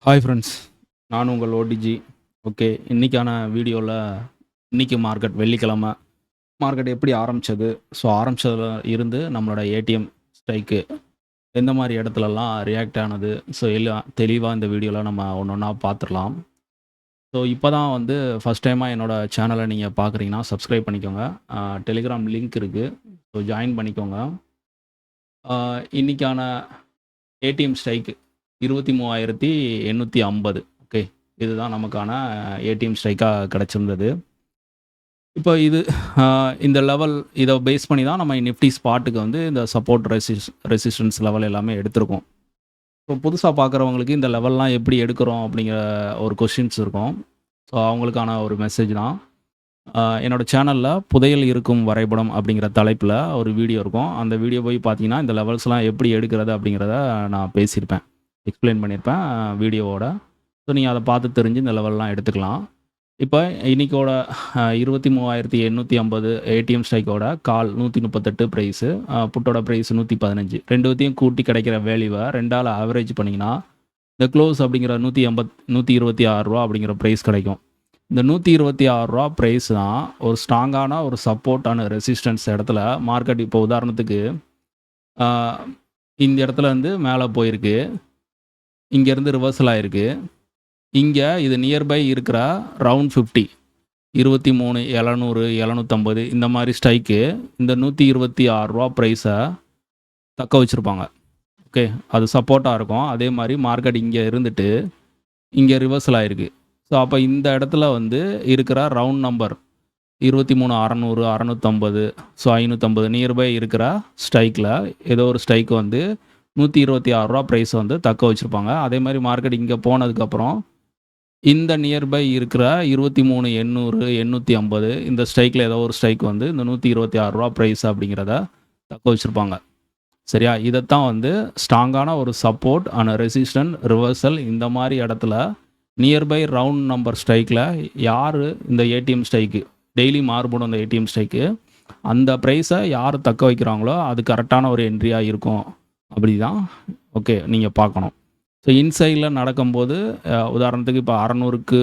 Hi friends, நான் உங்கள் OTG. Okay, இன்னைக்கான வீடியோவில் இன்னைக்கு மார்க்கெட் வெள்ளிக்கிழமை மார்க்கெட் எப்படி ஆரம்பிச்சது, ஸோ ஆரம்பிச்சதுல இருந்து நம்மளோட ஏடிஎம் ஸ்ட்ரைக்கு எந்த மாதிரி இடத்துலலாம் ரியாக்ட் ஆனது, ஸோ எல்லாம் தெளிவாக இந்த வீடியோவில் நம்ம ஒன்று ஒன்றா பார்த்துடலாம். ஸோ இப்போ தான் வந்து ஃபஸ்ட் டைமாக என்னோட சேனலை நீங்கள் பார்க்குறீங்கன்னா சப்ஸ்கிரைப் பண்ணிக்கோங்க. டெலிகிராம் லிங்க் இருக்குது, ஸோ ஜாயின் பண்ணிக்கோங்க. இன்னைக்கான ஏடிஎம் ஸ்ட்ரைக்கு 23,850. ஓகே, இதுதான் நமக்கான ஏடிஎம் ஸ்ட்ரைக்காக கிடச்சிருந்தது. இப்போ இது இந்த லெவல் இதை பேஸ் பண்ணி தான் நம்ம நிஃப்டி ஸ்பாட்டுக்கு வந்து இந்த சப்போர்ட் ரெசிஸ்டன்ஸ் லெவல் எல்லாமே எடுத்திருக்கோம். இப்போ புதுசாக பார்க்குறவங்களுக்கு இந்த லெவல்லாம் எப்படி எடுக்கிறோம் அப்படிங்கிற ஒரு கொஷின்ஸ் இருக்கும். ஸோ அவங்களுக்கான ஒரு மெசேஜ் தான். என்னோட சேனலில் புதையல் இருக்கும் வரைபடம் அப்படிங்கிற தலைப்பில் ஒரு வீடியோ இருக்கும். அந்த வீடியோ போய் பார்த்தீங்கன்னா இந்த லெவல்ஸ்லாம் எப்படி எடுக்கிறது அப்படிங்கிறத நான் பேசியிருப்பேன், எக்ஸ்பிளைன் பண்ணியிருப்பேன் வீடியோவோட. ஸோ நீங்கள் அதை பார்த்து தெரிஞ்சு இந்த லெவல்லாம் எடுத்துக்கலாம். இப்போ இன்னைக்கோட 23,850 ஏடிஎம் ஸ்ட்ரைக்கோட கால் 138 ப்ரைஸு, புட்டோட ப்ரைஸ் 115. ரெண்டுத்தையும் கூட்டி கிடைக்கிற வேல்யூவை ரெண்டால் ஆவரேஜ் பண்ணிங்கன்னா இந்த க்ளோஸ் அப்படிங்கிற 126 ரூபா அப்படிங்கிற ப்ரைஸ் கிடைக்கும். இந்த 126 ரூபா ப்ரைஸ் தான் ஒரு ஸ்ட்ராங்கான ஒரு சப்போர்ட்டான ரெசிஸ்டன்ஸ் இடத்துல மார்க்கெட். இப்போ உதாரணத்துக்கு இந்த இடத்துல இருந்து மேலே போயிருக்கு, இங்கேருந்து ரிவர்சல் ஆகிருக்கு. இங்கே இது நியர்பை இருக்கிற ரவுண்ட் 50 23 700 750 இந்த மாதிரி ஸ்ட்ரைக்கு இந்த 126 ரூபா ப்ரைஸை தக்க வச்சுருப்பாங்க. ஓகே, அது சப்போர்ட்டாக இருக்கும். அதே மாதிரி மார்க்கெட் இங்கே இருந்துட்டு இங்கே ரிவர்சல் ஆகிருக்கு. ஸோ அப்போ இந்த இடத்துல வந்து இருக்கிற ரவுண்ட் நம்பர் 23 600 650, ஸோ 550 நியர்பை இருக்கிற ஸ்ட்ரைக்கில் ஏதோ ஒரு ஸ்ட்ரைக்கு வந்து 126 ரூபா ப்ரைஸ் வந்து தக்க வச்சுருப்பாங்க. அதே மாதிரி மார்க்கெட் இங்கே போனதுக்கப்புறம் இந்த நியர்பை இருக்கிற 23 800 850 இந்த ஸ்ட்ரைக்கில் ஏதோ ஒரு ஸ்ட்ரைக் வந்து இந்த 126 ரூபா ப்ரைஸ் அப்படிங்கிறத தக்க வச்சுருப்பாங்க. சரியா, இதைத்தான் வந்து ஸ்ட்ராங்கான ஒரு சப்போர்ட் அண்ட் ரெசிஸ்டன்ட் ரிவர்சல். இந்த மாதிரி இடத்துல நியர்பை ரவுண்ட் நம்பர் ஸ்ட்ரைக்கில் யார் இந்த ஏடிஎம் ஸ்ட்ரைக்கு டெய்லி மாறுபடும், அந்த ஏடிஎம் ஸ்ட்ரைக்கு அந்த ப்ரைஸை யார் தக்க வைக்கிறாங்களோ அது கரெக்டான ஒரு என்ட்ரியாக இருக்கும். அப்படி தான் ஓகே நீங்கள் பார்க்கணும். ஸோ இன்சைடில் நடக்கும்போது உதாரணத்துக்கு இப்போ 600க்கு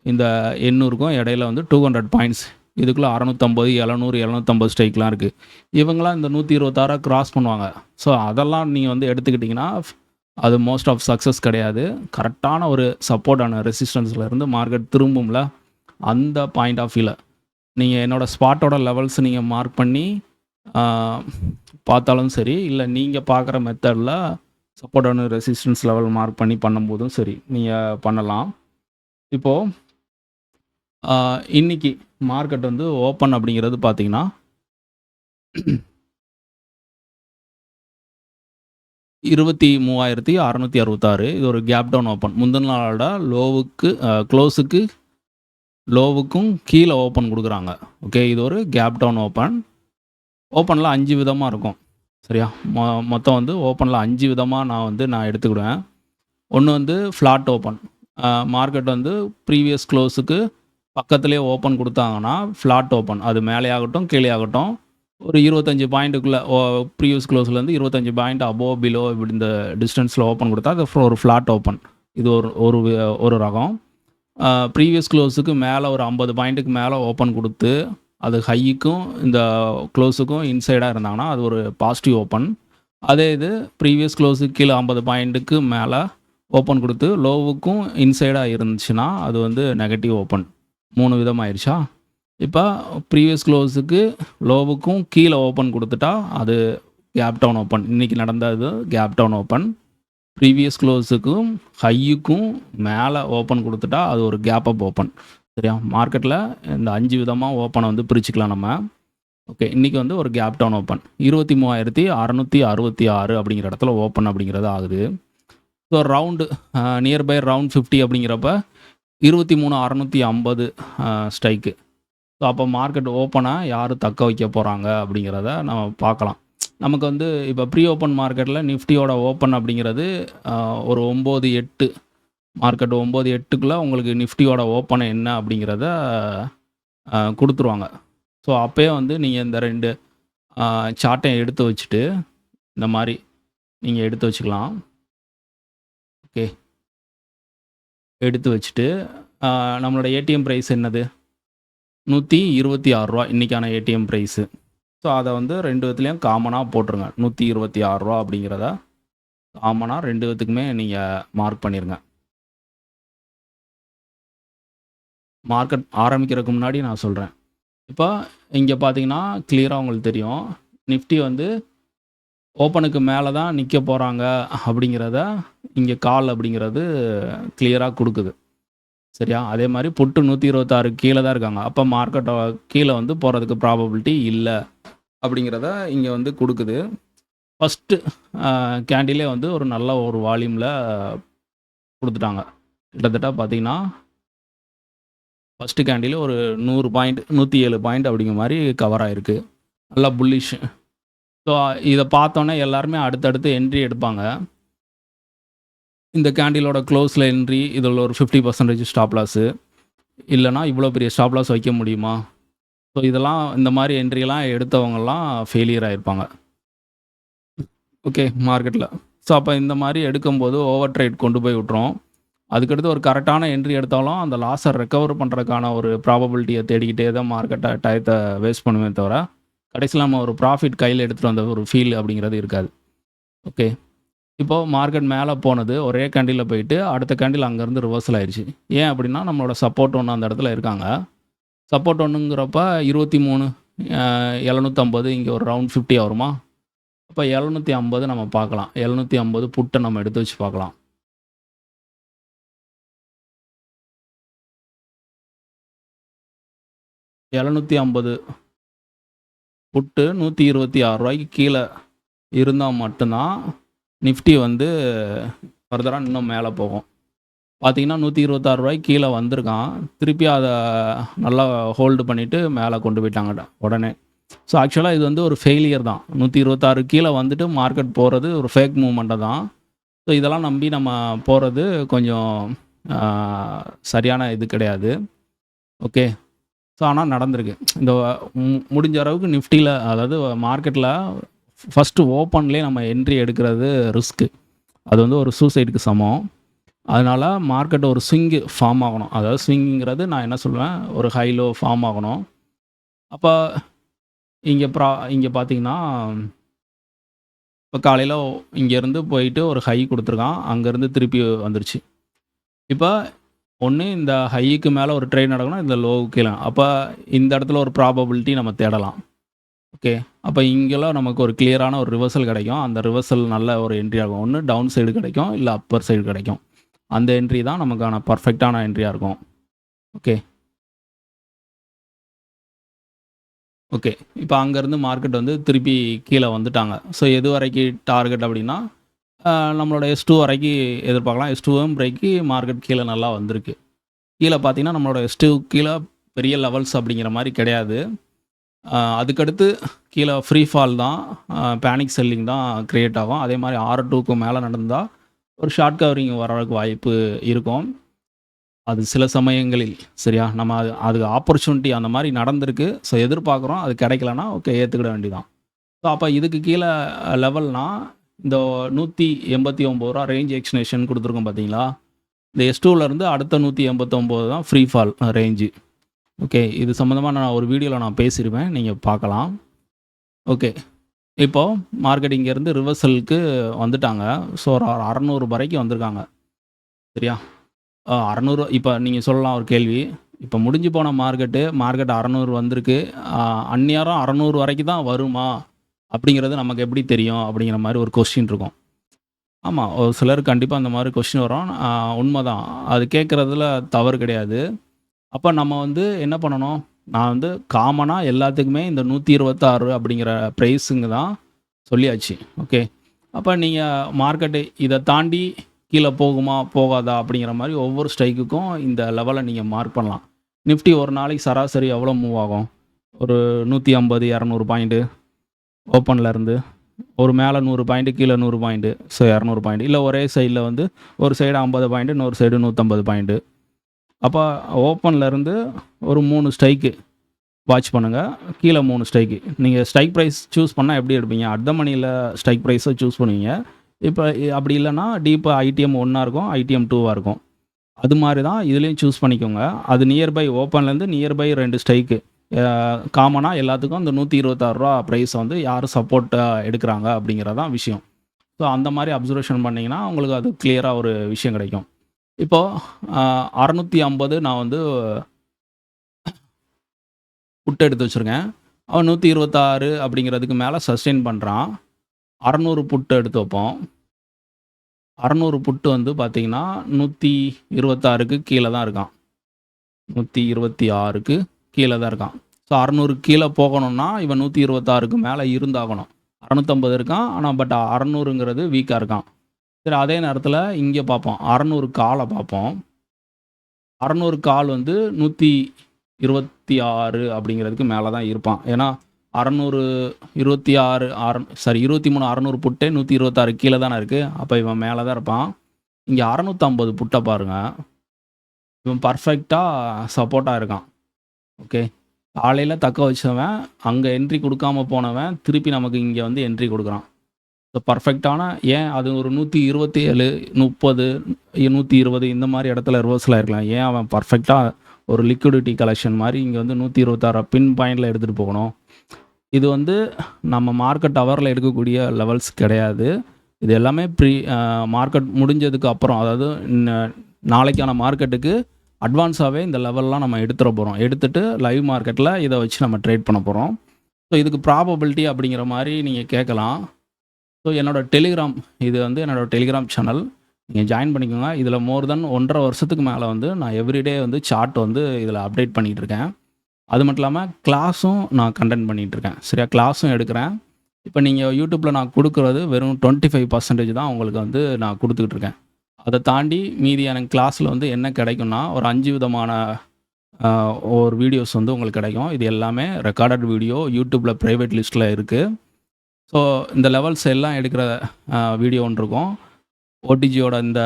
இந்த 800க்கும் இடையில வந்து 200 பாயிண்ட்ஸ், இதுக்குள்ளே 650 700 750 ஸ்ட்ரைக்லாம் இருக்குது. இவங்களாம் இந்த 126 கிராஸ் பண்ணுவாங்க. ஸோ அதெல்லாம் நீங்கள் வந்து எடுத்துக்கிட்டிங்கன்னா அது மோஸ்ட் ஆஃப் சக்ஸஸ் கிடையாது. கரெக்டான ஒரு சப்போர்ட்டான ரெசிஸ்டன்ஸில் இருந்து மார்க்கெட் திரும்பும்ல, அந்த பாயிண்ட் ஆஃப் வியூவில் நீங்கள் என்னோடய ஸ்பாட்டோட லெவல்ஸ் நீங்கள் மார்க் பண்ணி பார்த்தாலும் சரி, இல்லை நீங்கள் பார்க்குற மெத்தடில் சப்போர்ட்டான ரெசிஸ்டன்ஸ் லெவல் மார்க் பண்ணி பண்ணும்போதும் சரி நீங்கள் பண்ணலாம். இப்போது இன்னைக்கு மார்க்கெட் வந்து ஓப்பன் அப்படிங்கிறது பார்த்தீங்கன்னா 23,666. இது ஒரு கேப் டவுன் ஓப்பன். முந்தின நாளோட லோவுக்கு க்ளோஸுக்கு லோவுக்கும் கீழே ஓப்பன் கொடுக்குறாங்க. ஓகே, இது ஒரு கேப் டவுன் ஓப்பன். ஓப்பனில் 5 விதமாக இருக்கும். சரியா, மொத்தம் வந்து ஓப்பனில் 5 விதமாக நான் எடுத்துக்கிடுவேன். ஒன்று வந்து ஃப்ளாட் ஓப்பன். மார்க்கெட் வந்து ப்ரீவியஸ் க்ளோஸுக்கு பக்கத்துலேயே ஓப்பன் கொடுத்தாங்கன்னா ஃப்ளாட் ஓப்பன். அது மேலே ஆகட்டும் கீழே ஆகட்டும், ஒரு 25 பாயிண்ட்டுக்குள்ளே ப்ரீவியஸ் க்ளோஸ்லேருந்து 25 பாயிண்ட் அபோவ் பிலோ இப்படி இந்த டிஸ்டன்ஸில் ஓப்பன் கொடுத்தா அது ஒரு ஃப்ளாட் ஓப்பன். இது ஒரு ரகம். ப்ரீவியஸ் க்ளோஸுக்கு மேலே ஒரு 50 பாயிண்ட்டுக்கு மேலே ஓப்பன் கொடுத்து அது ஹைக்கும் இந்த க்ளோஸுக்கும் இன்சைடாக இருந்தாங்கன்னா அது ஒரு பாசிட்டிவ் ஓப்பன். அதே இது ப்ரீவியஸ் க்ளோஸுக்கு கீழே 50 பாயிண்ட்டுக்கு மேலே ஓப்பன் கொடுத்து லோவுக்கும் இன்சைடாக இருந்துச்சுன்னா அது வந்து நெகட்டிவ் ஓப்பன். 3 விதமாயிருச்சா? இப்போ ப்ரீவியஸ் க்ளோஸுக்கு லோவுக்கும் கீழே ஓப்பன் கொடுத்துட்டா அது கேப் டவுன் ஓப்பன். இன்றைக்கி நடந்தது கேப் டவுன் ஓப்பன். ப்ரீவியஸ் க்ளோஸுக்கும் ஹையுக்கும் மேலே ஓப்பன் கொடுத்துட்டா அது ஒரு கேப் அப் ஓப்பன். சரியா, மார்க்கெட்டில் இந்த 5 விதமாக ஓப்பனை வந்து பிரிச்சுக்கலாம் நம்ம. ஓகே, இன்றைக்கி வந்து ஒரு கேப் டவுன் ஓப்பன் 23,666 அப்படிங்கிற இடத்துல ஓப்பன் அப்படிங்கிறது ஆகுது. ஸோ ரவுண்டு நியர்பை ரவுண்ட் 50 அப்படிங்கிறப்ப 23,650 ஸ்ட்ரைக்கு. ஸோ அப்போ மார்க்கெட் ஓப்பனாக யார் தக்க வைக்க போகிறாங்க அப்படிங்கிறத நம்ம பார்க்கலாம். நமக்கு வந்து இப்போ ப்ரீ ஓப்பன் மார்க்கெட்டில் நிஃப்டியோட ஓப்பன் அப்படிங்கிறது ஒரு 9-8 மார்க்கெட் 9-8க்குள்ளே உங்களுக்கு நிஃப்டியோட ஓப்பன் என்ன அப்படிங்கிறத கொடுத்துருவாங்க. ஸோ அப்போயே வந்து நீங்கள் இந்த 2 சார்ட்டையும் எடுத்து வச்சுட்டு இந்த மாதிரி நீங்கள் எடுத்து வச்சுக்கலாம். ஓகே, எடுத்து வச்சுட்டு நம்மளோட ஏடிஎம் ப்ரைஸ் என்னது? ரூ. 126 இன்றைக்கான ஏடிஎம் ப்ரைஸு. ஸோ அதை வந்து 2 விதத்துலேயும் காமனாக போட்டுருங்க. ரூ. 126 அப்படிங்கிறத காமனாக 2 விதத்துக்குமே நீங்கள் மார்க் பண்ணிடுங்க. மார்க்கெட் ஆரம்பிக்கிறதுக்கு முன்னாடி நான் சொல்கிறேன். இப்போ இங்கே பார்த்தீங்கன்னா கிளியராக உங்களுக்கு தெரியும். நிஃப்டி வந்து ஓப்பனுக்கு மேலே தான் நிற்க போகிறாங்க அப்படிங்கிறத இங்கே கால் அப்படிங்கிறது கிளியராக கொடுக்குது. சரியா? அதே மாதிரி புட்டு 126 கீழே தான் இருக்காங்க. அப்போ மார்க்கெட்டை கீழே வந்து போகிறதுக்கு ப்ராபபிலிட்டி இல்லை அப்படிங்கிறத இங்கே வந்து கொடுக்குது. ஃபஸ்ட்டு கேண்டிலே வந்து ஒரு நல்ல ஒரு வால்யூமில் கொடுத்துட்டாங்க. கிட்டத்தட்ட பார்த்தீங்கன்னா ஃபஸ்ட்டு கேண்டில் ஒரு 100 பாயிண்ட் 107 பாயிண்ட் அப்படிங்கிற மாதிரி கவர் ஆகிருக்கு. நல்லா புல்லிஷ். ஸோ இதை பார்த்தோன்னே எல்லாருமே அடுத்தடுத்து என்ட்ரி எடுப்பாங்க. இந்த கேண்டிலோட க்ளோஸில் என்ட்ரி, இதில் ஒரு 50% ஸ்டாப் லாஸு, இல்லைனா இவ்வளோ பெரிய ஸ்டாப் லாஸ் வைக்க முடியுமா? ஸோ இதெல்லாம் இந்த மாதிரி என்ட்ரியெல்லாம் எடுத்தவங்கலாம் ஃபெயிலியர் ஆகிருப்பாங்க. ஓகே, மார்க்கெட்டில். ஸோ அப்போ இந்த மாதிரி எடுக்கும்போது ஓவர் ட்ரேட் கொண்டு போய் விட்ரும். அதுக்கடுத்து ஒரு கரெக்டான என்ட்ரி எடுத்தாலும் அந்த லாஸை ரெக்கவர் பண்ணுறதுக்கான ஒரு ப்ராபபிலிட்டியை தேடிக்கிட்டே தான் மார்க்கெட்டை டயத்தை வேஸ்ட் பண்ணுமே தவிர கடைசியில் நம்ம ஒரு ப்ராஃபிட் கையில் எடுத்துகிட்டு வந்த ஒரு ஃபீல் அப்படிங்கிறது இருக்காது. ஓகே, இப்போது மார்க்கெட் மேலே போனது ஒரே கேண்டிலில் போயிட்டு அடுத்த கேண்டில் அங்கேருந்து ரிவர்சல் ஆயிடுச்சு. ஏன் அப்படின்னா நம்மளோட சப்போர்ட் ஒன்று அந்த இடத்துல இருக்காங்க. சப்போர்ட் ஒன்றுங்கிறப்ப 23,750 இங்கே ஒரு ரவுண்ட் 50 வருமா? அப்போ 750 நம்ம பார்க்கலாம். 750 புட்டை நம்ம எடுத்து வச்சு பார்க்கலாம். $750 புட்டு 126 ரூபாய்க்கு கீழே இருந்தால் மட்டும்தான் நிஃப்டி வந்து ஃபர்தராக இன்னும் மேலே போகும். பார்த்தீங்கன்னா 126 ரூபாய்க்கு கீழே வந்திருக்கான். திருப்பி அதை நல்லா ஹோல்டு பண்ணிவிட்டு மேலே கொண்டு போயிட்டாங்க உடனே. ஸோ ஆக்சுவலாக இது வந்து ஒரு ஃபெயிலியர் தான். 126 கீழே வந்துட்டு மார்க்கெட் போகிறது ஒரு ஃபேக் மூவ்மெண்ட்டை தான். ஸோ இதெல்லாம் நம்பி நம்ம போகிறது கொஞ்சம் சரியான இது கிடையாது. ஓகே, ஸோ ஆனால் நடந்திருக்கு. இந்த முடிஞ்ச அளவுக்கு நிஃப்டியில், அதாவது மார்க்கெட்டில் ஃபஸ்ட்டு ஓப்பன்லேயே நம்ம என்ட்ரி எடுக்கிறது ரிஸ்க்கு. அது வந்து ஒரு சூசைடுக்கு சமம். அதனால் மார்க்கெட் ஒரு ஸ்விங்கு ஃபார்ம் ஆகணும். அதாவது ஸ்விங்குங்கிறது நான் என்ன சொல்லுவேன், ஒரு ஹை லோ ஃபார்ம் ஆகணும். அப்போ இங்கே பார்த்தீங்கன்னா இப்போ காலையில் இங்கேருந்து போயிட்டு ஒரு ஹை கொடுத்துருக்கான், அங்கேருந்து திருப்பி வந்துருச்சு. இப்போ ஒன்று இந்த ஹைக்கு மேலே ஒரு ட்ரேட் நடக்கணும், இந்த லோவுக்கு கீழே. அப்போ இந்த இடத்துல ஒரு ப்ராபபிலிட்டி நம்ம தேடலாம். ஓகே, அப்போ இங்கெல்லாம் நமக்கு ஒரு கிளியரான ஒரு ரிவர்சல் கிடைக்கும். அந்த ரிவர்சல் நல்ல ஒரு என்ட்ரி ஆகும். ஒன்று டவுன் சைடு கிடைக்கும், இல்லை அப்பர் சைடு கிடைக்கும். அந்த என்ட்ரி தான் நமக்கான பர்ஃபெக்டான என்ட்ரியாக இருக்கும். ஓகே ஓகே இப்போ அங்கேருந்து மார்க்கெட் வந்து திருப்பி கீழே வந்துட்டாங்க. ஸோ எது வரைக்கும் டார்கெட் அப்படின்னா நம்மளோட S2 வரைக்கும் எதிர்பார்க்கலாம். S2 பிரேக்கு மார்க்கெட் கீழே நல்லா வந்திருக்கு. கீழே பார்த்தீங்கன்னா நம்மளோட S2 கீழே பெரிய லெவல்ஸ் அப்படிங்கிற மாதிரி கிடையாது. அதுக்கடுத்து கீழே ஃப்ரீ ஃபால் தான், பேனிக் செல்லிங் தான் க்ரியேட் ஆகும். அதே மாதிரி R2க்கு மேலே நடந்தால் ஒரு ஷார்ட் கவரிங் வரதுக்கு வாய்ப்பு இருக்கும். அது சில சமயங்களில் சரியா, நம்ம அதுக்கு ஆப்பர்ச்சுனிட்டி அந்த மாதிரி நடந்திருக்கு. ஸோ எதிர்பார்க்குறோம், அது கிடைக்கலன்னா ஓகே ஏற்றுக்கிட வேண்டியதான். ஸோ அப்போ இதுக்கு கீழே லெவல்னால் இந்த 189 ரூபா ரேஞ்ச் எக்ஸ்டென்ஷன் கொடுத்துருக்கோம் பார்த்தீங்களா? இந்த S2லேருந்து அடுத்த 189 தான் ஃப்ரீ ஃபால் ரேஞ்சு. ஓகே, இது சம்மந்தமாக நான் ஒரு வீடியோவில் நான் பேசியிருப்பேன், நீங்கள் பார்க்கலாம். ஓகே, இப்போது மார்க்கெட் இங்கேருந்து ரிவர்சலுக்கு வந்துட்டாங்க. ஸோ ஒரு 600 வரைக்கும் வந்திருக்காங்க. சரியா? 600. இப்போ நீங்கள் சொல்லலாம் ஒரு கேள்வி, இப்போ முடிஞ்சு போன மார்க்கெட் 600 வந்திருக்கு, அந்நேரம் 600 வரைக்கும் தான் வருமா அப்படிங்கிறது நமக்கு எப்படி தெரியும் அப்படிங்கிற மாதிரி ஒரு கொஸ்டின் இருக்கும். ஆமாம், ஒரு சிலருக்கு கண்டிப்பாக அந்த மாதிரி கொஸ்டின் வரும். உண்மைதான், அது கேட்குறதுல தவறு கிடையாது. அப்போ நம்ம வந்து என்ன பண்ணணும், நான் வந்து காமனாக எல்லாத்துக்குமே இந்த 126 அப்படிங்கிற ப்ரைஸுங்க தான் சொல்லியாச்சு. ஓகே, அப்போ நீங்கள் மார்க்கெட்டு இதை தாண்டி கீழே போகுமா போகாதா அப்படிங்கிற மாதிரி ஒவ்வொரு ஸ்ட்ரைக்குக்கும் இந்த லெவலை நீங்கள் மார்க் பண்ணலாம். நிஃப்டி ஒரு நாளைக்கு சராசரி எவ்வளோ மூவ் ஆகும்? ஒரு 150 200 பாயிண்ட்டு ஓப்பனில் இருந்து, ஒரு மேலே 100 பாயிண்ட்டு, கீழே 100 பாயிண்ட்டு, ஸோ 200 பாயிண்ட். இல்லை ஒரே சைடில் வந்து ஒரு சைடு 50 பாயிண்ட்டு, இன்னொரு சைடு 150 பாயிண்ட்டு. அப்போ ஓப்பன்லேருந்து ஒரு 3 ஸ்ட்ரைக்கு வாட்ச் பண்ணுங்கள், கீழே 3 ஸ்ட்ரைக்கு. நீங்கள் ஸ்ட்ரைக் ப்ரைஸ் சூஸ் பண்ணால் எப்படி எடுப்பீங்க? அட் த மணியில் ஸ்ட்ரைக் ப்ரைஸை சூஸ் பண்ணுவீங்க. இப்போ அப்படி இல்லைன்னா டீப்பாக ITM 1 இருக்கும், ITM 2 இருக்கும். அது மாதிரி தான் இதுலேயும் சூஸ் பண்ணிக்கோங்க. அது நியர்பை ஓப்பன்லேருந்து நியர்பை 2 ஸ்ட்ரைக்கு காமனாக எல்லாத்துக்கும் அந்த ரூ. 126 ப்ரைஸ் வந்து யார் சப்போர்ட்டாக எடுக்கிறாங்க அப்படிங்கிறது தான் விஷயம். ஸோ அந்த மாதிரி அப்சர்வேஷன் பண்ணிங்கன்னா உங்களுக்கு அது கிளியராக ஒரு விஷயம் கிடைக்கும். இப்போது 650 நான் வந்து புட்டு எடுத்து வச்சுருக்கேன். அவன் 126 அப்படிங்கிறதுக்கு மேலே சஸ்டெயின் பண்ணுறான். 600 புட்டு எடுத்து வைப்போம். 600 புட்டு வந்து பார்த்தீங்கன்னா 126க்கு கீழே தான் இருக்கான். 126க்கு கீழே தான் இருக்கான். ஸோ 600 கீழே போகணும்னா இவன் 126க்கு மேலே இருந்தாகணும். 650 இருக்கான். ஆனால் பட் 600ங்கிறது வீக்காக இருக்கான். சரி, அதே நேரத்தில் இங்கே பார்ப்போம். 600 காலை பார்ப்போம். 600 கால் வந்து 126 அப்படிங்கிறதுக்கு மேலே தான் இருப்பான். ஏன்னா 626 23 600 புட்டே 126 கீழே தானே இருக்குது. அப்போ இவன் மேலே தான் இருப்பான். இங்கே 650 புட்டை பாருங்கள். இவன் பர்ஃபெக்டாக சப்போர்ட்டாக இருக்கான். ஓகே, காலையில் தக்க வச்சவன் அங்கே என்ட்ரி கொடுக்காம போனவன் திருப்பி நமக்கு இங்கே வந்து என்ட்ரி கொடுக்குறான். ஸோ பர்ஃபெக்டான ஏன் அது ஒரு 127 30 120 இந்த மாதிரி இடத்துல ரிவர்ஸில் இருக்கலாம். ஏன் அவன் பர்ஃபெக்டாக ஒரு லிக்விடிட்டி கலெக்ஷன் மாதிரி இங்கே வந்து 126 பின் பாயிண்டில் எடுத்துகிட்டு போகணும். இது வந்து நம்ம மார்க்கெட் ஹவரில் எடுக்கக்கூடிய லெவல்ஸ் கிடையாது. இது எல்லாமே மார்க்கெட் முடிஞ்சதுக்கு அப்புறம், அதாவது நாளைக்கான மார்க்கெட்டுக்கு அட்வான்ஸாகவே இந்த லெவல்லாம் நம்ம எடுத்துகிற போகிறோம். எடுத்துகிட்டு லைவ் மார்க்கெட்டில் இதை வச்சு நம்ம ட்ரேட் பண்ண போகிறோம். ஸோ இதுக்கு ப்ராபபிலிட்டி அப்படிங்கிற மாதிரி நீங்கள் கேட்கலாம். ஸோ என்னோடய டெலிகிராம், இது வந்து என்னோடய டெலிகிராம் சேனல், நீங்கள் ஜாயின் பண்ணிக்கோங்க. இதில் மோர் தென் 1.5 வருஷத்துக்கு மேலே வந்து நான் எவ்ரிடே வந்து சார்ட் வந்து இதில் அப்டேட் பண்ணிகிட்ருக்கேன். அது மட்டும் இல்லாமல் கிளாஸும் நான் கண்டென்ட் பண்ணிகிட்ருக்கேன். சரியா, கிளாஸும் எடுக்கிறேன். இப்போ நீங்கள் யூடியூப்பில் நான் கொடுக்குறது வெறும் 25% தான் உங்களுக்கு வந்து நான் கொடுத்துக்கிட்டு இருக்கேன். அதை தாண்டி மீதி எனக்கு கிளாஸில் வந்து என்ன கிடைக்கும்னா ஒரு 5 விதமான ஒரு வீடியோஸ் வந்து உங்களுக்கு கிடைக்கும். இது எல்லாமே ரெக்கார்டட் வீடியோ யூடியூப்பில் ப்ரைவேட் லிஸ்ட்டில் இருக்குது. ஸோ இந்த லெவல்ஸ் எல்லாம் எடுக்கிற வீடியோ ஒன்று இருக்கும். ஓடிஜியோட இந்த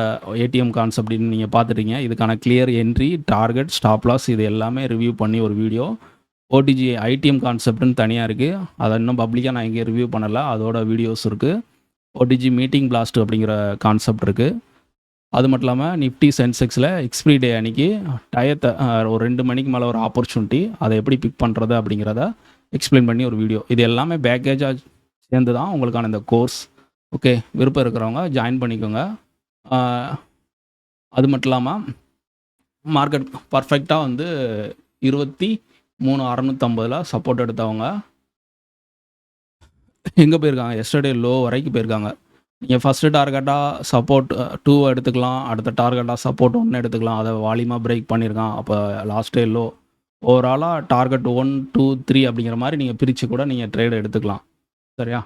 ஏடிஎம் கான்செப்ட்னு நீங்கள் பார்த்துட்டீங்க. இதுக்கான clear entry, target, stop loss இது எல்லாமே ரிவ்யூ பண்ணி ஒரு வீடியோ. ஓடிஜி ஐடிஎம் கான்செப்ட்னு தனியாக இருக்குது. அதை இன்னும் பப்ளிக்காக நான் இங்கே ரிவ்யூ பண்ணலை. அதோட வீடியோஸ் இருக்குது. ஓடிஜி மீட்டிங் பிளாஸ்ட் அப்படிங்கிற கான்செப்ட் இருக்குது. அது மட்டும் இல்லாமல் நிஃப்டி சென்செக்ஸில் எக்ஸ்பிரி டே அன்றைக்கி டயத்தை ஒரு 2 மணிக்கு மேலே ஒரு ஆப்பர்ச்சுனிட்டி, அதை எப்படி பிக் பண்ணுறது அப்படிங்கிறத எக்ஸ்பிளைன் பண்ணி ஒரு வீடியோ. இது எல்லாமே பேக்கேஜாக சேர்ந்து தான் உங்களுக்கான இந்த கோர்ஸ். ஓகே, விருப்பம் இருக்கிறவங்க ஜாயின் பண்ணிக்கோங்க. அது மட்டும் இல்லாமல் மார்க்கெட் பர்ஃபெக்டாக வந்து 23,650 சப்போர்ட் எடுத்தவங்க எங்கே போயிருக்காங்க? எஸ்டர்டே லோ வரைக்கும் போயிருக்காங்க. நீங்கள் ஃபஸ்ட்டு டார்கெட்டாக சப்போர்ட் 2 எடுத்துக்கலாம். அடுத்த டார்கெட்டாக சப்போர்ட் 1 எடுத்துக்கலாம். அதை வால்யூமாக பிரேக் பண்ணியிருக்கான். அப்போ லாஸ்ட் டே லோ. ஓவராலாக டார்கெட் 1 2 3 அப்படிங்கிற மாதிரி நீங்கள் பிரித்து கூட நீங்கள் ட்ரேட் எடுத்துக்கலாம். சரியா,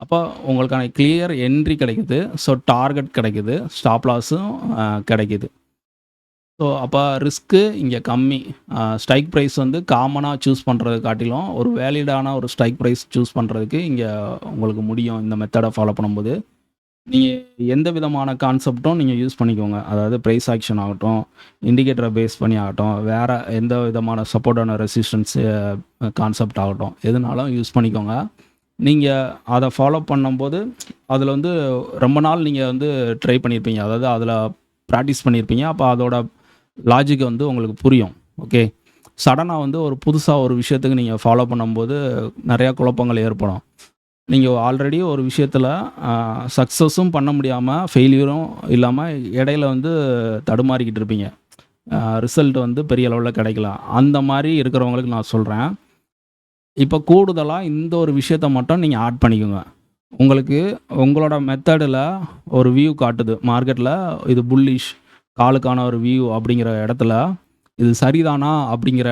அப்போ உங்களுக்கான கிளியர் என்ட்ரி கிடைக்குது. ஸோ டார்கெட் கிடைக்குது, ஸ்டாப் லாஸும் கிடைக்குது. ஸோ அப்போ ரிஸ்க்கு இங்கே கம்மி. ஸ்ட்ரைக் ப்ரைஸ் வந்து காமனாக சூஸ் பண்ணுறது காட்டிலும் ஒரு வேலிடான ஒரு ஸ்ட்ரைக் ப்ரைஸ் சூஸ் பண்ணுறதுக்கு இங்கே உங்களுக்கு முடியும். இந்த மெத்தடை ஃபாலோ பண்ணும்போது நீங்கள் எந்த விதமான கான்செப்டும் நீங்கள் யூஸ் பண்ணிக்கோங்க. அதாவது ப்ரைஸ் ஆக்ஷன் ஆகட்டும், இண்டிகேட்டரை பேஸ் பண்ணி ஆகட்டும், வேறு எந்த விதமான சப்போர்ட்டான ரெசிஸ்டன்ஸ் கான்செப்ட் ஆகட்டும், எதுனாலும் யூஸ் பண்ணிக்கோங்க. நீங்கள் அதை ஃபாலோ பண்ணும்போது அதில் வந்து ரொம்ப நாள் நீங்கள் வந்து ட்ரை பண்ணியிருப்பீங்க. அதாவது அதில் ப்ராக்டிஸ் பண்ணியிருப்பீங்க. அப்போ அதோட லாஜிக் வந்து உங்களுக்கு புரியும். ஓகே, சடனாக வந்து ஒரு புதுசாக ஒரு விஷயத்துக்கு நீங்கள் ஃபாலோ பண்ணும்போது நிறையா குழப்பங்கள் ஏற்படும். நீங்கள் ஆல்ரெடி ஒரு விஷயத்தில் சக்ஸஸும் பண்ண முடியாமல் ஃபெயிலியரும் இல்லாமல் இடையில வந்து தடுமாறிக்கிட்டு இருப்பீங்க. ரிசல்ட் வந்து பெரிய அளவில் கிடைக்கலாம். அந்த மாதிரி இருக்கிறவங்களுக்கு நான் சொல்கிறேன், இப்போ கூடுதலாக இந்த ஒரு விஷயத்தை மட்டும் நீங்கள் ஆட் பண்ணிக்கோங்க. உங்களுக்கு உங்களோட மெத்தடில் ஒரு வியூ காட்டுது மார்க்கெட்டில், இது புல்லிஷ் காலுக்கான ஒரு வியூ அப்படிங்கிற இடத்துல இது சரிதானா அப்படிங்கிற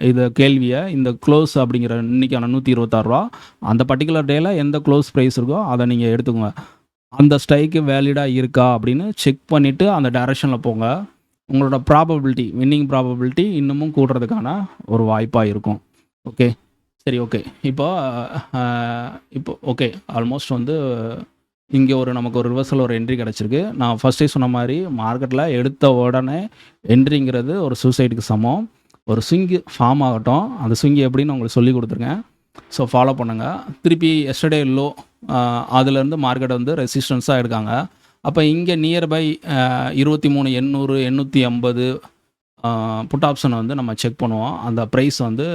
இதை கேள்வியை இந்த க்ளோஸ் அப்படிங்கிற இன்றைக்கான 126 ரூபா அந்த பர்டிகுலர் டேயில் எந்த க்ளோஸ் ப்ரைஸ் இருக்கோ அதை நீங்கள் எடுத்துக்கோங்க. அந்த ஸ்ட்ரைக்கு வேலிடாக இருக்கா அப்படின்னு செக் பண்ணிவிட்டு அந்த டைரெக்ஷனில் போங்க. உங்களோட ப்ராபபிலிட்டி, வின்னிங் ப்ராபபிலிட்டி இன்னமும் கூடுறதுக்கான ஒரு வாய்ப்பாக இருக்கும். ஓகே, சரி, ஓகே. இப்போ ஓகே, ஆல்மோஸ்ட் வந்து இங்கே நமக்கு ஒரு ரிவர்சல் ஒரு என்ட்ரி கிடச்சிருக்கு. நான் ஃபஸ்ட்டே சொன்ன மாதிரி மார்க்கெட்டில் எடுத்த உடனே என்ட்ரிங்கிறது ஒரு சூசைடுக்கு சமம். ஒரு ஸ்விங்கு ஃபார்ம் ஆகட்டும், அந்த ஸ்விங்கு எப்படின்னு உங்களுக்கு சொல்லி கொடுத்துருக்கேன். ஸோ ஃபாலோ பண்ணுங்கள். திருப்பி எஸ்டர்டே லோ அதுலேருந்து மார்க்கெட் வந்து ரெசிஸ்டன்ஸாக எடுக்காங்க. அப்போ இங்கே நியர்பை 23,800 850 புட் ஆப்ஷனை வந்து நம்ம செக் பண்ணுவோம். அந்த ப்ரைஸ் வந்து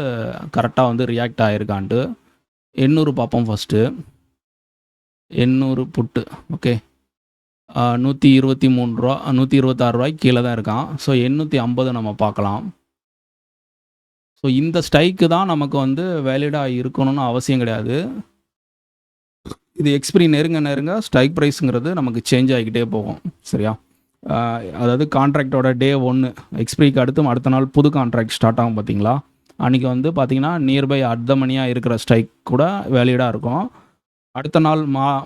கரெக்டாக வந்து ரியாக்ட் ஆகிருக்கான்ட்டு 800 பார்ப்போம் ஃபஸ்ட்டு. 800 புட்டு ஓகே. ₹123 ₹126 கீழே தான் இருக்கான். ஸோ 850 நம்ம பார்க்கலாம். ஸோ இந்த ஸ்ட்ரைக்கு தான் நமக்கு வந்து வேலிடாக இருக்கணும்னு அவசியம் கிடையாது. இது எக்ஸ்பிரி நெருங்க ஸ்ட்ரைக் ப்ரைஸுங்கிறது நமக்கு சேஞ்ச் ஆகிக்கிட்டே போகும். சரியா? அதாவது கான்ட்ராக்டோட டே 1 எக்ஸ்பிரிக்கு அடுத்த நாள் புது கான்ட்ராக்ட் ஸ்டார்ட் ஆகும் பார்த்தீங்களா? அன்றைக்கி வந்து பார்த்திங்கன்னா நியர்பை அட் த மணியாக இருக்கிற ஸ்ட்ரைக் கூட வேலிடாக இருக்கும். அடுத்த நாள்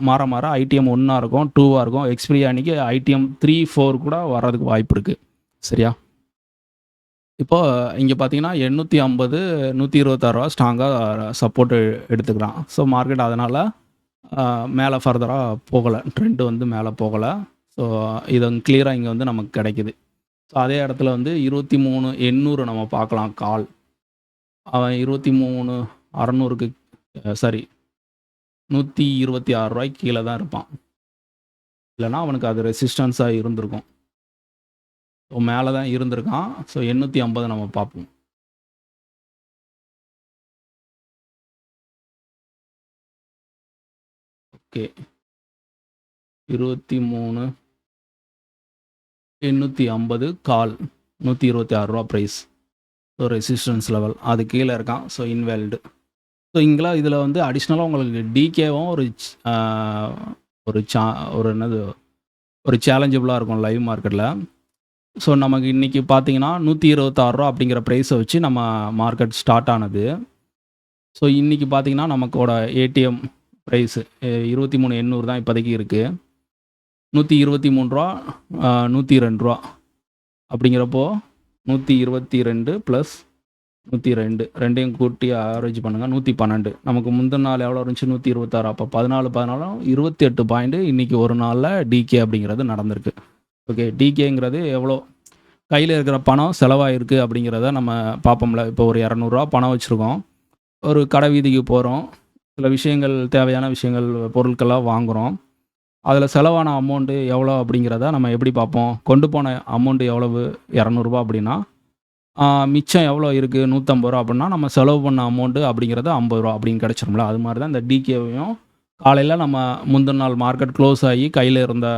மாற ஐடிஎம் 1 இருக்கும், 2 இருக்கும். எக்ஸ்பிரி அன்றைக்கி ஐடிஎம் 3, 4 கூட வர்றதுக்கு வாய்ப்பு இருக்குது. சரியா? இப்போது இங்கே பார்த்தீங்கன்னா 850 ₹126 ஸ்ட்ராங்காக சப்போர்ட் எடுத்துக்கிறான். ஸோ மார்க்கெட் அதனால் மேலே ஃபர்தராக போகலை, ட்ரெண்டு வந்து மேலே போகலை. ஸோ இது கிளியராக இங்கே வந்து நமக்கு கிடைக்குது. ஸோ அதே இடத்துல வந்து 23,800 நம்ம பார்க்கலாம் கால். அவன் 23,600க்கு சாரி ₹126 கீழே தான் இருப்பான். இல்லைனா அவனுக்கு அது ரெசிஸ்டன்ஸாக இருந்திருக்கும். ஸோ மேலே தான் இருந்திருக்கான். ஸோ 850 நம்ம பார்ப்போம். ஓகே, 23,850 கால், ₹126 ப்ரைஸ். ஸோ ரெசிஸ்டன்ஸ் லெவல் அது கீழே இருக்கான். So invalid. ஸோ இங்கெல்லாம் இதில் வந்து அடிஷ்னலாக உங்களுக்கு டிகேவும் ஒரு என்னது ஒரு சேலஞ்சபிளாக இருக்கும் லைவ் மார்க்கெட்டில். ஸோ நமக்கு இன்றைக்கி பார்த்தீங்கன்னா ₹126 அப்படிங்கிற ப்ரைஸை வச்சு நம்ம மார்க்கெட் ஸ்டார்ட் ஆனது. ஸோ இன்றைக்கி பார்த்தீங்கன்னா நமக்கோட ஏடிஎம் ப்ரைஸு 23,800 தான் இப்போதைக்கு இருக்குது. ₹123 ₹102 அப்படிங்கிறப்போ 122 + 102 ரெண்டையும் கூட்டி ஆவரேஜ் பண்ணுங்கள், 112. நமக்கு முந்தின நாள் எவ்வளோ இருந்துச்சு? 126. அப்போ 14 28 பாயிண்ட்டு இன்றைக்கி ஒரு நாளில் டிகே அப்படிங்கிறது நடந்திருக்கு. ஓகே, டிகேங்கிறது எவ்வளோ கையில் இருக்கிற பணம் செலவாயிருக்கு அப்படிங்கிறத நம்ம பார்ப்போம்ல. இப்போ ஒரு ₹200 பணம் வச்சுருக்கோம், ஒரு கடை வீதிக்கு போகிறோம், சில விஷயங்கள் தேவையான விஷயங்கள் பொருட்கள்லாம் வாங்குகிறோம். அதில் செலவான அமௌண்ட்டு எவ்வளோ அப்படிங்கிறத நம்ம எப்படி பார்ப்போம்? கொண்டு போன அமௌண்ட்டு எவ்வளவு? ₹200 அப்படின்னா மிச்சம் எவ்வளோ இருக்குது? ₹150 அப்படின்னா நம்ம செலவு பண்ண அமௌண்ட்டு அப்படிங்கிறது ₹50 அப்படின்னு கிடச்சிரும்ல. அது மாதிரி தான் இந்த டிகேவையும் காலையில் நம்ம முந்தின நாள் மார்க்கெட் க்ளோஸ் ஆகி கையில் இருந்த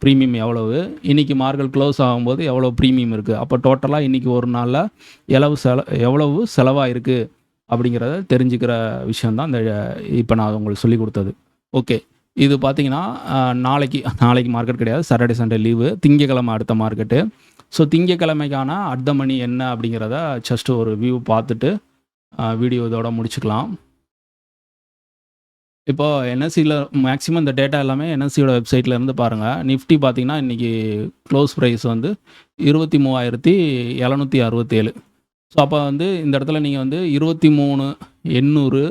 ப்ரீமியம் எவ்வளவு, இன்றைக்கி மார்க்கெட் க்ளோஸ் ஆகும்போது எவ்வளோ ப்ரீமியம் இருக்குது, அப்போ டோட்டலாக இன்றைக்கி ஒரு நாளில் எவ்வளவு செலவாக இருக்குது அப்படிங்கிறத தெரிஞ்சுக்கிற விஷயந்தான் இந்த இப்போ நான் உங்களுக்கு சொல்லி கொடுத்தது. ஓகே, இது பார்த்திங்கன்னா நாளைக்கு மார்க்கெட் கிடையாது, சாட்டர்டே சண்டே லீவு. திங்கக்கிழமை அடுத்த மார்க்கெட்டு. ஸோ திங்கக்கிழமைக்கான அட் த மணி என்ன அப்படிங்கிறத ஜஸ்ட்டு ஒரு வியூ பார்த்துட்டு வீடியோ இதோட முடிச்சுக்கலாம். இப்போது என்எஸ்சியில் மேக்ஸிமம் இந்த டேட்டா எல்லாமே என்எஸ்சியோட வெப்சைட்டில் இருந்து பாருங்கள். நிஃப்டி பார்த்திங்கன்னா இன்றைக்கி க்ளோஸ் ப்ரைஸ் வந்து 23,767. ஸோ அப்போ வந்து இந்த இடத்துல நீங்கள் வந்து 23,800,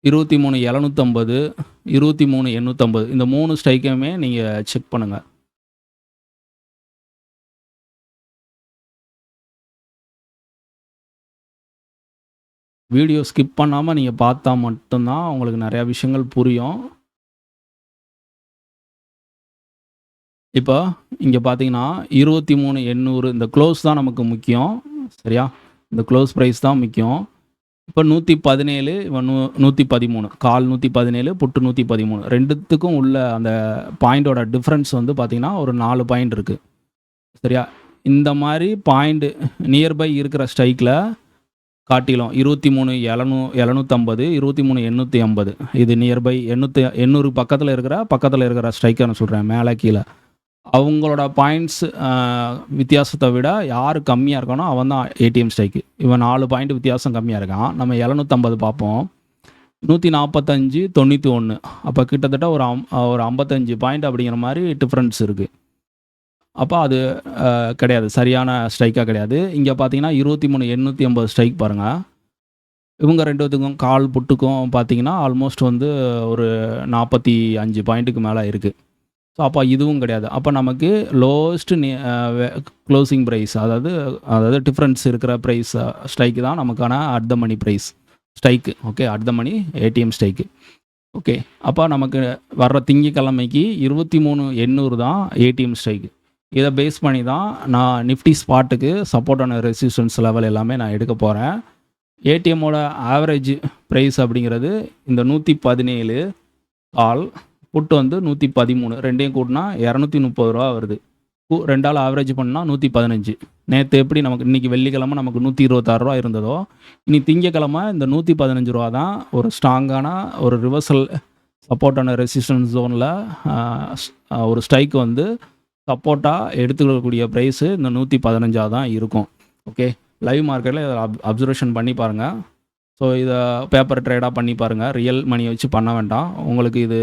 23,750, 23,850 இந்த 3 ஸ்ட்ரைக்கையுமே நீங்கள் செக் பண்ணுங்கள். வீடியோ ஸ்கிப் பண்ணாமல் நீங்கள் பார்த்தா மட்டும்தான் உங்களுக்கு நிறையா விஷயங்கள் புரியும். இப்போ இங்கே பார்த்தீங்கன்னா 23,800 இந்த க்ளோஸ் தான் நமக்கு முக்கியம். சரியா? இந்த க்ளோஸ் ப்ரைஸ் தான் முக்கியம். இப்போ 117, 113, கால் 117, புட்டு 113 ரெண்டுத்துக்கும் உள்ள அந்த பாயிண்டோட டிஃப்ரென்ஸ் வந்து பார்த்திங்கன்னா ஒரு 4 பாயிண்ட் இருக்குது. சரியா? இந்த மாதிரி பாயிண்ட் நியர்பை இருக்கிற ஸ்ட்ரைக்கில் காட்டிலும் 23,750, 23,850 இது நியர்பை 800 பக்கத்தில் இருக்கிற ஸ்ட்ரைக்கை நான் சொல்கிறேன், மேலே கீழே. அவங்களோட பாயிண்ட்ஸ் வித்தியாசத்தை விட யார் கம்மியாக இருக்கானோ அவன் தான் ஏடிஎம் ஸ்ட்ரைக்கு. இவன் 4 பாயிண்ட் வித்தியாசம் கம்மியாக இருக்கான். நம்ம 750 பார்ப்போம். 145, 91. அப்போ கிட்டத்தட்ட ஒரு 55 பாயிண்ட் அப்படிங்கிற மாதிரி டிஃப்ரென்ஸ் இருக்குது. அப்போ அது கிடையாது, சரியான ஸ்ட்ரைக்காக கிடையாது. இங்கே பார்த்தீங்கன்னா 23,850 ஸ்ட்ரைக் பாருங்கள். இவங்க ரெண்டுத்துக்கும் கால் புட்டுக்கும் பார்த்தீங்கன்னா ஆல்மோஸ்ட் வந்து ஒரு 45 பாயிண்ட்டுக்கு மேலே இருக்குது. ஸோ அப்போ இதுவும் கிடையாது. அப்போ நமக்கு லோவஸ்ட் க்ளோசிங் ப்ரைஸ், அதாவது டிஃப்ரென்ஸ் இருக்கிற ப்ரைஸ் ஸ்ட்ரைக்கு தான் நமக்கான at the money price strike. Okay, at the money ATM strike. Okay. அப்போ நமக்கு வர்ற திங்கட்கிழமைக்கு 23,800 தான் ஏடிஎம் ஸ்ட்ரைக். இதை பேஸ் பண்ணி தான் நான் நிஃப்டி ஸ்பாட்டுக்கு சப்போர்ட் அண்ட் ரெசிஸ்டன்ஸ் லெவல் எல்லாமே நான் எடுக்க போகிறேன். ஏடிஎம்மோட ஆவரேஜ் ப்ரைஸ் அப்படிங்கிறது இந்த 117 கால், புட் வந்து 113, ரெண்டையும் கூட்டினா 230 ரூபா வருது. ரெண்டால் ஆவரேஜ் பண்ணால் 115. நேற்று எப்படி நமக்கு இன்றைக்கி வெள்ளிக்கிழமை நமக்கு 126 ரூபா இருந்ததோ, இனி திங்கக்கிழமை இந்த 115 ரூபா தான் ஒரு ஸ்ட்ராங்கான ஒரு ரிவர்சல் சப்போர்ட் அண்ட் ரெசிஸ்டன்ஸ் ஜோனில் ஒரு ஸ்ட்ரைக் வந்து சப்போர்ட்டாக எடுத்துக்கக்கூடிய ப்ரைஸு இந்த 115 தான் இருக்கும். ஓகே, லைவ் மார்க்கெட்டில் இதை அப்சர்வேஷன் பண்ணி பாருங்கள். ஸோ இதை பேப்பர் ட்ரேடாக பண்ணி பாருங்கள், ரியல் மணியை வச்சு பண்ண வேண்டாம். உங்களுக்கு இது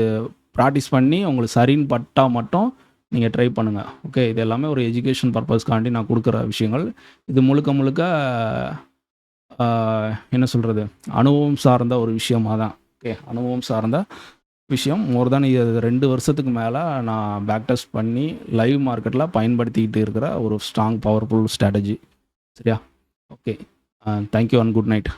ப்ராக்டிஸ் பண்ணி உங்களுக்கு சரின்னு பட்டால் மட்டும் நீங்கள் ட்ரை பண்ணுங்கள். ஓகே, இது எல்லாமே ஒரு எஜுகேஷன் பர்பஸ்க்காண்டி நான் கொடுக்குற விஷயங்கள். இது முழுக்க முழுக்க என்ன சொல்கிறது, அனுபவம் சார்ந்த ஒரு விஷயமாக தான். ஓகே, அனுபவம் சார்ந்த விஷயம். மோர் தேன் இது 2 வருஷத்துக்கு மேலே நான் பேக் டெஸ்ட் பண்ணி லைவ் மார்க்கெட்டில் பயன்படுத்திக்கிட்டு இருக்கிற ஒரு ஸ்ட்ராங் பவர்ஃபுல் ஸ்ட்ராட்டஜி. சரியா? Okay, thank you and good night.